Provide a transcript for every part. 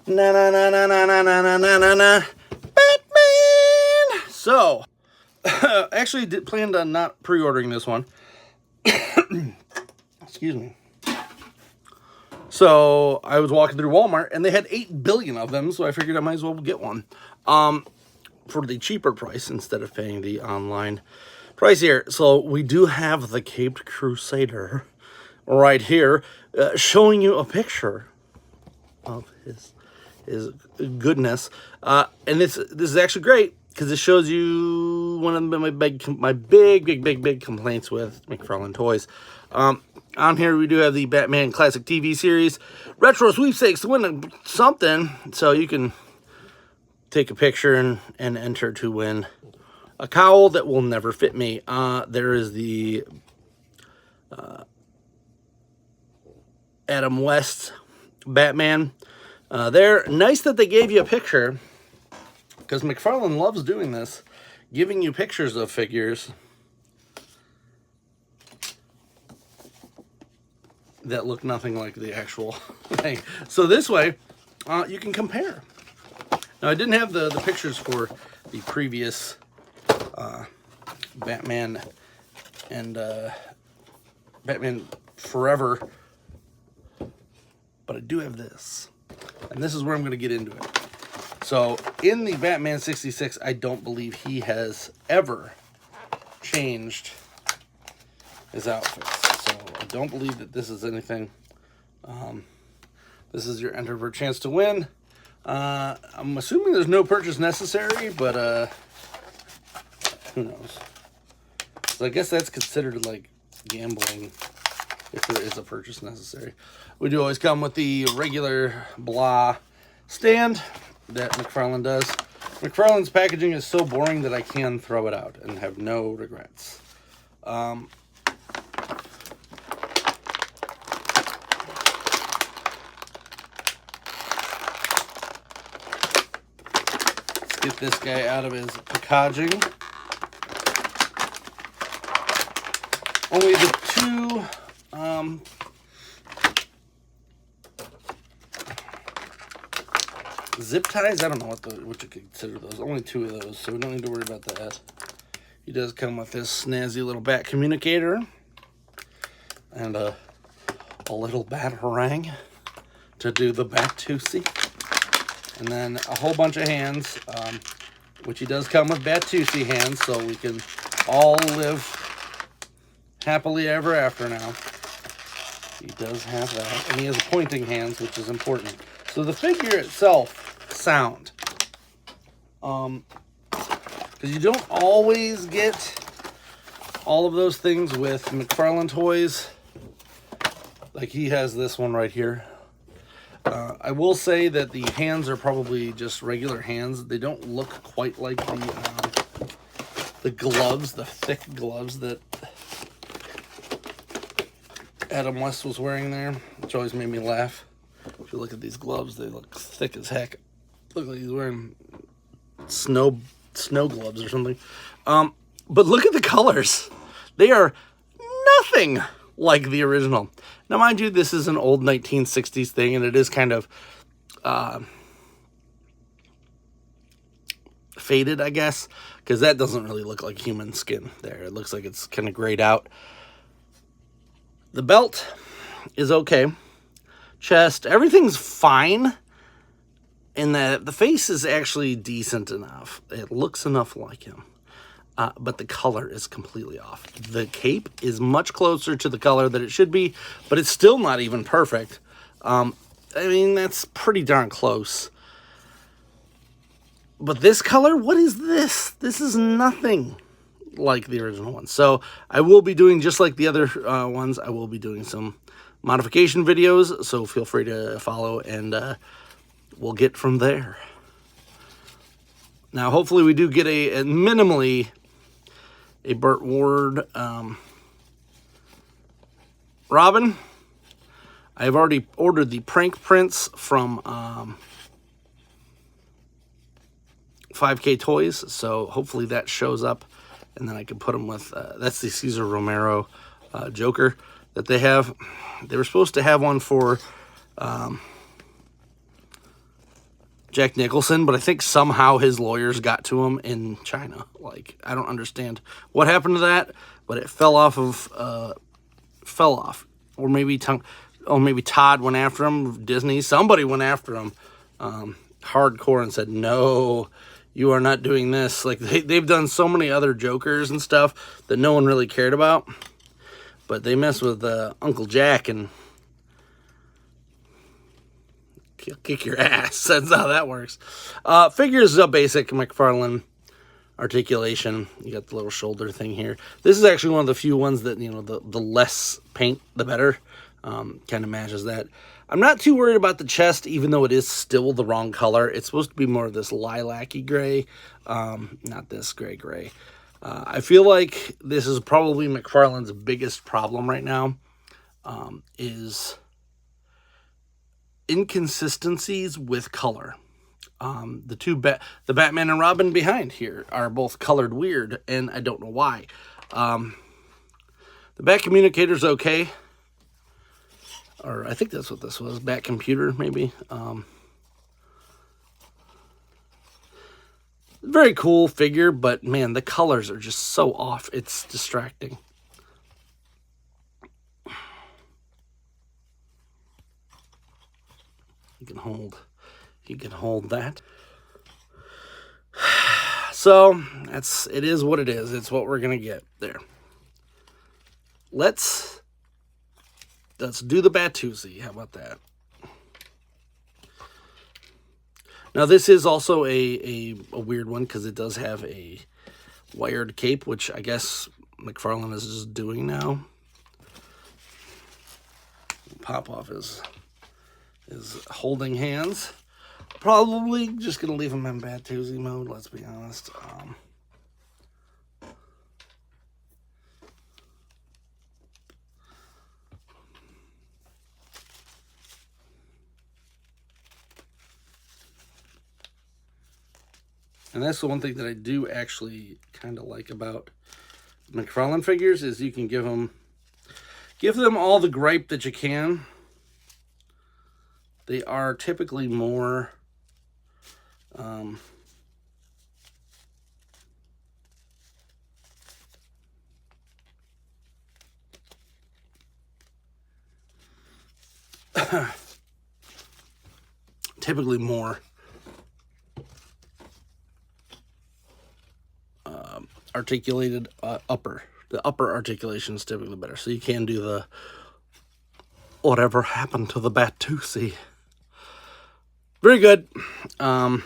Na na na na na na na na na na. Batman. So, actually, planned on not pre-ordering this one. Excuse me. So I was walking through Walmart and they had 8 billion of them, so I figured I might as well get one for the cheaper price instead of paying the online price here. So we do have the Caped Crusader right here, showing you a picture of his goodness, and this is actually great because it shows you one of my big complaints with Mcfarlane toys. On here we do have the Batman Classic TV series retro sweepstakes to win something, so you can take a picture and enter to win a cowl that will never fit me. There is the Adam West Batman. There, nice that they gave you a picture, because Mcfarlane loves doing this, giving you pictures of figures that look nothing like the actual thing. So this way, you can compare. Now, I didn't have the pictures for the previous Batman and Batman Forever, but I do have this. And this is where I'm going to get into it. So, in the Batman 66, I don't believe he has ever changed his outfits. So, I don't believe that this is anything. This is your enter for a chance to win. I'm assuming there's no purchase necessary, but who knows? So I guess that's considered like gambling if there is a purchase necessary. We do always come with the regular blah stand that Mcfarlane does. Mcfarlane's packaging is so boring that I can throw it out and have no regrets. Let's get this guy out of his packaging. Only the two zip ties. I don't know what you consider those. Only 2 of those, so we don't need to worry about that. He does come with this snazzy little bat communicator and a little batarang to do the Bat-Tusi, and then a whole bunch of hands, which he does come with Bat-Tusi hands, so we can all live happily ever after now. He does have that, and he has pointing hands, which is important. So the figure itself, sound. Because you don't always get all of those things with Mcfarlane toys. Like he has this one right here. I will say that the hands are probably just regular hands. They don't look quite like the gloves, the thick gloves that Adam West was wearing there, which always made me laugh. If you look at these gloves, they look thick as heck. Look like he's wearing snow gloves or something. But look at the colors. They are nothing like the original. Now, mind you, this is an old 1960s thing, and it is kind of faded, I guess, because that doesn't really look like human skin there. It looks like it's kind of grayed out. The belt is okay. Chest, everything's fine. And the face is actually decent enough. It looks enough like him. But the color is completely off. The cape is much closer to the color that it should be, but it's still not even perfect. I mean, that's pretty darn close. But this color, what is this? This is nothing like the original one. So I will be doing, just like the other ones, I will be doing some modification videos. So feel free to follow, and we'll get from there. Now, hopefully we do get a minimally a Burt Ward Robin. I have already ordered the prank prints from 5K Toys, so hopefully that shows up, and then I can put them with, that's the Cesar Romero Joker that they have. They were supposed to have one for Jack Nicholson, but I think somehow his lawyers got to him in China. Like, I don't understand what happened to that, but it fell off. Or maybe Todd went after him, Disney. Somebody went after him hardcore and said, no, you are not doing this. Like, they've done so many other Jokers and stuff that no one really cared about. But they mess with Uncle Jack and kick your ass. That's how that works. Figures is a basic Mcfarlane articulation. You got the little shoulder thing here. This is actually one of the few ones that, you know, the less paint, the better. Kind of matches that. I'm not too worried about the chest, even though it is still the wrong color. It's supposed to be more of this lilac-y gray, not this gray. I feel like this is probably Mcfarlane's biggest problem right now, is inconsistencies with color. The Batman and Robin behind here are both colored weird, and I don't know why. The Bat Communicator's okay. Or I think that's what this was. Bat Computer, maybe. Very cool figure, but man, the colors are just so off. It's distracting. You can hold that. So it is what it is. It's what we're gonna get there. Let's do the Batusi. How about that? Now this is also a weird one because it does have a wired cape, which I guess Mcfarlane is just doing now. Pop off his holding hands. Probably just gonna leave him in Batusi mode. Let's be honest. And that's the one thing that I do actually kind of like about Mcfarlane figures is you can give them all the gripe that you can. They are typically more articulated upper. The upper articulation is typically better. So you can do the whatever happened to the Batusi. Very good. And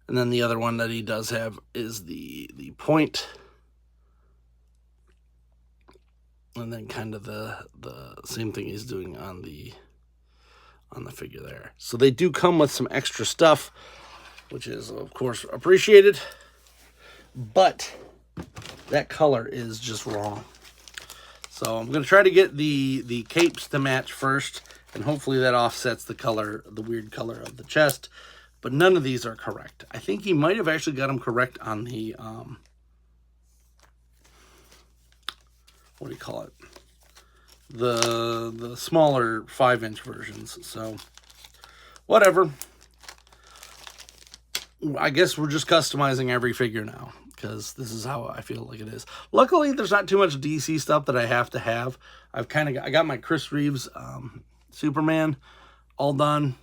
then the other one that he does have is the point. And then kind of the same thing he's doing on the figure there. So they do come with some extra stuff, which is of course appreciated. But that color is just wrong. So I'm going to try to get the capes to match first, and hopefully that offsets the weird color of the chest. But none of these are correct. I think he might have actually got them correct on the, what do you call it? The smaller 5-inch versions. So, whatever. I guess we're just customizing every figure now, because this is how I feel like it is. Luckily, there's not too much DC stuff that I have to have. I got my Chris Reeves Superman all done.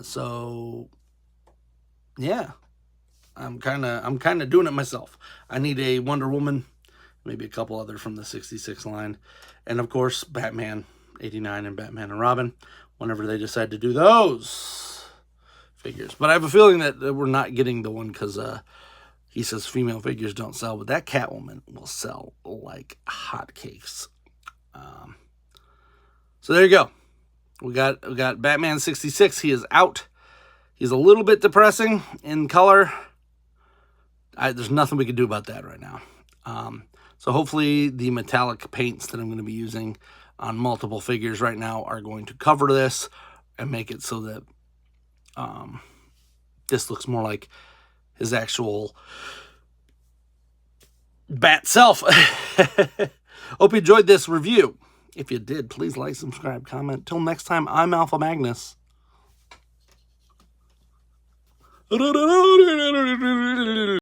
So yeah, I'm kind of doing it myself. I need a Wonder Woman, maybe a couple other from the 66 line, and of course Batman 89 and Batman and Robin whenever they decide to do those figures. But I have a feeling that we're not getting the one because he says female figures don't sell, but that Catwoman will sell like hotcakes. So there you go. We got Batman 66. He is out. He's a little bit depressing in color. There's nothing we can do about that right now. So hopefully the metallic paints that I'm going to be using on multiple figures right now are going to cover this and make it so that this looks more like his actual bat self. Hope you enjoyed this review. If you did, please like, subscribe, comment. Till next time, I'm Alpha Magnus.